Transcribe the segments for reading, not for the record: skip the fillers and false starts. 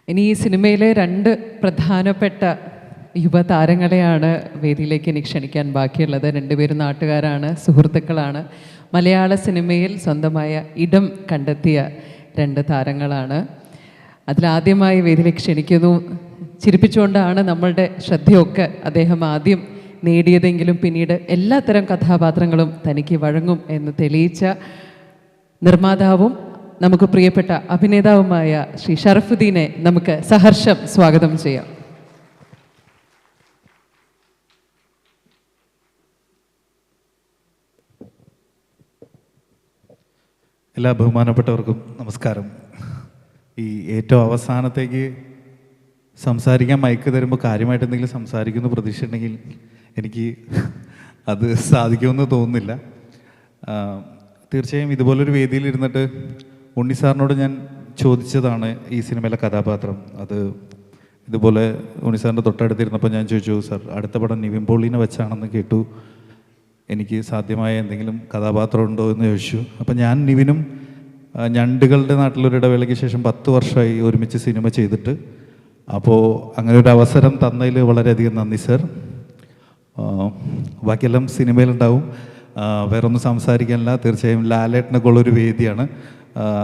ഇനി ഈ സിനിമയിലെ 2 പ്രധാനപ്പെട്ട യുവതാരങ്ങളെയാണ് വേദിയിലേക്ക് എനിക്ക് ക്ഷണിക്കാൻ ബാക്കിയുള്ളത്. 2 പേരും നാട്ടുകാരാണ്, സുഹൃത്തുക്കളാണ്. മലയാള സിനിമയിൽ സ്വന്തമായ ഇടം കണ്ടെത്തിയ 2 താരങ്ങളാണ്. അതിലാദ്യമായി വേദിയിലേക്ക് ക്ഷണിക്കുന്നു. ചിരിപ്പിച്ചുകൊണ്ടാണ് നമ്മളുടെ ശ്രദ്ധയൊക്കെ അദ്ദേഹം ആദ്യം നേടിയതെങ്കിലും പിന്നീട് എല്ലാത്തരം കഥാപാത്രങ്ങളും തനിക്ക് വഴങ്ങും എന്ന് തെളിയിച്ച നിർമ്മാതാവും നമുക്ക് പ്രിയപ്പെട്ട അഭിനേതാവുമായ ശ്രീ ഷറഫുദ്ദീനെ നമുക്ക് സഹർഷം സ്വാഗതം ചെയ്യാം. എല്ലാ ബഹുമാനപ്പെട്ടവർക്കും നമസ്കാരം. ഈ ഏറ്റവും അവസാനത്തേക്ക് സംസാരിക്കാൻ മയക്ക് തരുമ്പോൾ കാര്യമായിട്ട് എന്തെങ്കിലും സംസാരിക്കുന്ന പ്രതീക്ഷ ഉണ്ടെങ്കിൽ എനിക്ക് അത് സാധിക്കുമെന്ന് തോന്നുന്നില്ല. തീർച്ചയായും ഇതുപോലൊരു വേദിയിൽ ഇരുന്നിട്ട് ഉണ്ണി സാറിനോട് ഞാൻ ചോദിച്ചതാണ് ഈ സിനിമയിലെ കഥാപാത്രം. അത് ഇതുപോലെ ഉണ്ണി സാറിൻ്റെ തൊട്ടടുത്തിരുന്നപ്പോൾ ഞാൻ ചോദിച്ചു, സാർ അടുത്ത പടം നിവിൻ പോളിനെ വെച്ചാണെന്ന് കേട്ടു, എനിക്ക് സാധ്യമായ എന്തെങ്കിലും കഥാപാത്രം ഉണ്ടോ എന്ന് ചോദിച്ചു. അപ്പം ഞാൻ നിവിനും ഞണ്ടുകളുടെ നാട്ടിലൊരു ഇടവേളയ്ക്ക് ശേഷം 10 വർഷമായി ഒരുമിച്ച് സിനിമ ചെയ്തിട്ട്. അപ്പോൾ അങ്ങനെ ഒരു അവസരം തന്നതിൽ വളരെയധികം നന്ദി സാർ. ബാക്കിയെല്ലാം സിനിമയിലുണ്ടാവും, വേറൊന്നും സംസാരിക്കാനില്ല. തീർച്ചയായും ലാലേട്ടനൊക്കെ ഉള്ളൊരു വേദിയാണ്,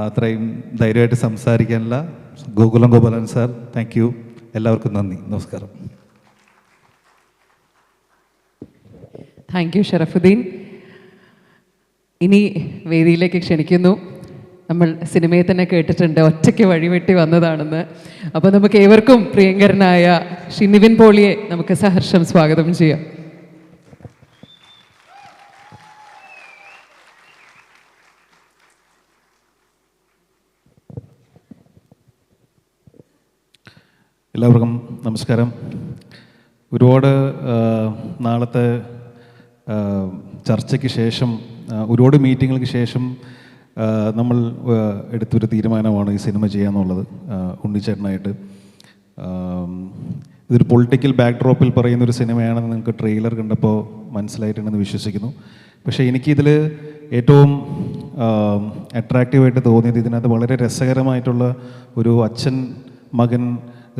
അത്രയും ധൈര്യമായിട്ട് സംസാരിക്കാനില്ല. Gokulan sir, thank you. എല്ലാവർക്കും നന്ദി, നമസ്കാരം. Thank you Sharafuddeen. ഇനി വേദിയിലേക്ക് ക്ഷണിക്കുന്നു. നമ്മൾ സിനിമയെ തന്നെ കേട്ടിട്ടുണ്ട് ഒറ്റയ്ക്ക് വഴിവെട്ടി വന്നതാണെന്ന്. അപ്പോൾ നമുക്ക് ഏവർക്കും പ്രിയങ്കരനായ ശ്രീ നിവിൻ പോളിയെ നമുക്ക് സഹർഷം സ്വാഗതം ചെയ്യാം. എല്ലാവർക്കും നമസ്കാരം. ഒരുപാട് നാളത്തെ ചർച്ചയ്ക്ക് ശേഷം, ഒരുപാട് മീറ്റിങ്ങുകൾക്ക് ശേഷം നമ്മൾ എടുത്തൊരു തീരുമാനമാണ് ഈ സിനിമ ചെയ്യാന്നുള്ളത്. ഉണ്ണിച്ചേട്ടനായിട്ട് ഇതൊരു പൊളിറ്റിക്കൽ ബാക്ക്ഡ്രോപ്പിൽ പറയുന്നൊരു സിനിമയാണെന്ന് നിങ്ങൾക്ക് ട്രെയിലർ കണ്ടപ്പോൾ മനസ്സിലായിട്ടുണ്ടെന്ന് വിശ്വസിക്കുന്നു. പക്ഷേ എനിക്കിതിൽ ഏറ്റവും അട്രാക്റ്റീവായിട്ട് തോന്നിയത് ഇതിനകത്ത് വളരെ രസകരമായിട്ടുള്ള ഒരു അച്ഛൻ മകൻ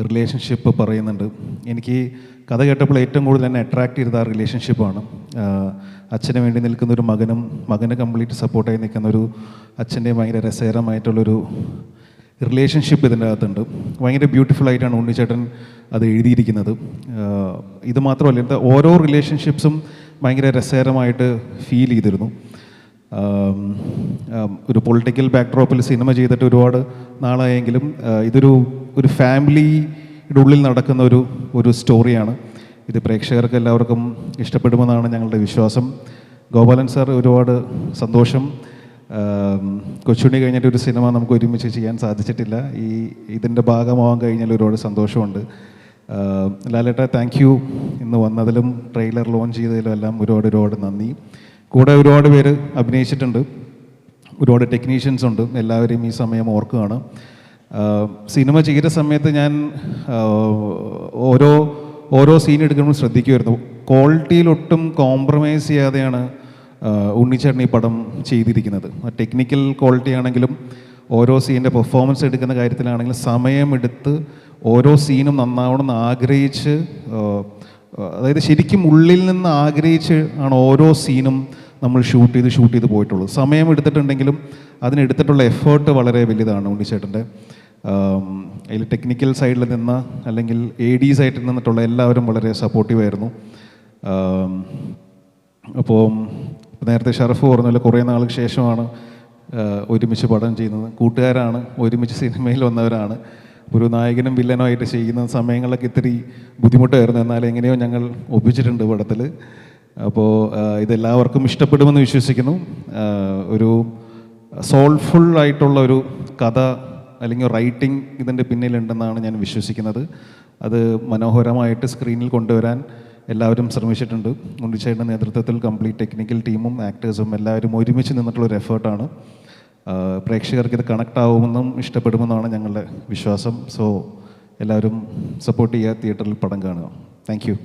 റിലേഷൻഷിപ്പ് പറയുന്നുണ്ട്. എനിക്ക് കഥ കേട്ടപ്പോൾ ഏറ്റവും കൂടുതൽ എന്നെ അട്രാക്റ്റ് ചെയ്തത് ആ റിലേഷൻഷിപ്പാണ്. അച്ഛന് വേണ്ടി നിൽക്കുന്ന ഒരു മകനും മകന് കംപ്ലീറ്റ് സപ്പോർട്ടായി നിൽക്കുന്ന ഒരു അച്ഛൻ്റെ ഭയങ്കര രസകരമായിട്ടുള്ളൊരു റിലേഷൻഷിപ്പ് ഇതിൻ്റെ അകത്തുണ്ട്. ഭയങ്കര ബ്യൂട്ടിഫുൾ ആയിട്ടാണ് ഉണ്ണിച്ചേട്ടൻ അത് എഴുതിയിരിക്കുന്നത്. ഇത് മാത്രമല്ല, ഇത് ഓരോ റിലേഷൻഷിപ്സും ഭയങ്കര രസകരമായിട്ട് ഫീൽ ചെയ്തിരുന്നു. ഒരു പൊളിറ്റിക്കൽ ബാക്ക്ഡ്രോപ്പിൽ സിനിമ ചെയ്തിട്ട് ഒരുപാട് നാളായെങ്കിലും ഇതൊരു ഫാമിലിയുടെ ഉള്ളിൽ നടക്കുന്ന ഒരു സ്റ്റോറിയാണ്. ഇത് പ്രേക്ഷകർക്ക് എല്ലാവർക്കും ഇഷ്ടപ്പെടുമെന്നാണ് ഞങ്ങളുടെ വിശ്വാസം. ഗോപാലൻ സാർ, ഒരുപാട് സന്തോഷം. കൊച്ചുണ്ണി കഴിഞ്ഞിട്ട് ഒരു സിനിമ നമുക്ക് ഒരുമിച്ച് ചെയ്യാൻ സാധിച്ചിട്ടില്ല. ഇതിൻ്റെ ഭാഗമാവാൻ കഴിഞ്ഞാൽ ഒരുപാട് സന്തോഷമുണ്ട്. ലാലേട്ട, താങ്ക് യു. ഇന്ന് വന്നതിലും ട്രെയിലർ ലോഞ്ച് ചെയ്തതിലും എല്ലാം ഒരുപാട് നന്ദി. കൂടെ ഒരുപാട് പേര് അഭിനയിച്ചിട്ടുണ്ട്, ഒരുപാട് ടെക്നീഷ്യൻസ് ഉണ്ട്. എല്ലാവരെയും ഈ സമയം ഓർക്കുകയാണ്. സിനിമ ചെയ്യുന്ന സമയത്ത് ഞാൻ ഓരോ സീൻ എടുക്കുമ്പോൾ ശ്രദ്ധിക്കുമായിരുന്നു. ക്വാളിറ്റിയിലൊട്ടും കോംപ്രമൈസ് ചെയ്യാതെയാണ് ഉണ്ണിച്ചേട്ടൻ ഈ പടം ചെയ്തിരിക്കുന്നത്. ടെക്നിക്കൽ ക്വാളിറ്റി ആണെങ്കിലും ഓരോ സീനിൻ്റെ പെർഫോമൻസ് എടുക്കുന്ന കാര്യത്തിലാണെങ്കിലും സമയമെടുത്ത് ഓരോ സീനും നന്നാവണമെന്ന് ആഗ്രഹിച്ച്, അതായത് ശരിക്കും ഉള്ളിൽ നിന്ന് ആഗ്രഹിച്ച് ആണ് ഓരോ സീനും നമ്മൾ ഷൂട്ട് ചെയ്ത് പോയിട്ടുള്ളൂ. സമയം എടുത്തിട്ടുണ്ടെങ്കിലും അതിനെടുത്തിട്ടുള്ള എഫേർട്ട് വളരെ വലുതാണ് ഉണ്ണിച്ചേട്ടൻ്റെ. അതിൽ ടെക്നിക്കൽ സൈഡിൽ നിന്ന് അല്ലെങ്കിൽ AD സൈഡിൽ നിന്നിട്ടുള്ള എല്ലാവരും വളരെ സപ്പോർട്ടീവായിരുന്നു. അപ്പോൾ നേരത്തെ ഷറഫ് പറഞ്ഞല്ലോ, കുറേ നാൾക്ക് ശേഷമാണ് ഒരുമിച്ച് പടം ചെയ്യുന്നത്. കൂട്ടുകാരാണ്, ഒരുമിച്ച് സിനിമയിൽ വന്നവരാണ്. ഒരു നായകനും വില്ലനും ആയിട്ട് ചെയ്യുന്ന സമയങ്ങളിലൊക്കെ ഇത്തിരി ബുദ്ധിമുട്ടായിരുന്നു, എന്നാൽ എങ്ങനെയോ ഞങ്ങൾ ഒപ്പിച്ചിട്ടുണ്ട് പടത്തിൽ. അപ്പോൾ ഇതെല്ലാവർക്കും ഇഷ്ടപ്പെടുമെന്ന് വിശ്വസിക്കുന്നു. ഒരു സോൾഫുൾ ആയിട്ടുള്ള ഒരു കഥ അല്ലെങ്കിൽ റൈറ്റിംഗ് ഇതിൻ്റെ പിന്നിലുണ്ടെന്നാണ് ഞാൻ വിശ്വസിക്കുന്നത്. അത് മനോഹരമായിട്ട് സ്ക്രീനിൽ കൊണ്ടുവരാൻ എല്ലാവരും ശ്രമിച്ചിട്ടുണ്ട്. ഉണ്ണിച്ചേട്ടൻ്റെ നേതൃത്വത്തിൽ കംപ്ലീറ്റ് ടെക്നിക്കൽ ടീമും ആക്ടേഴ്സും എല്ലാവരും ഒരുമിച്ച് നിന്നിട്ടുള്ളൊരു എഫേർട്ടാണ്. പ്രേക്ഷകർക്ക് ഇത് കണക്റ്റ് ആവുമെന്നും ഇഷ്ടപ്പെടുമെന്നാണ് ഞങ്ങളുടെ വിശ്വാസം. സോ എല്ലാവരും സപ്പോർട്ട് ചെയ്യുക, തിയേറ്ററിൽ പടം കാണുക. Thank you.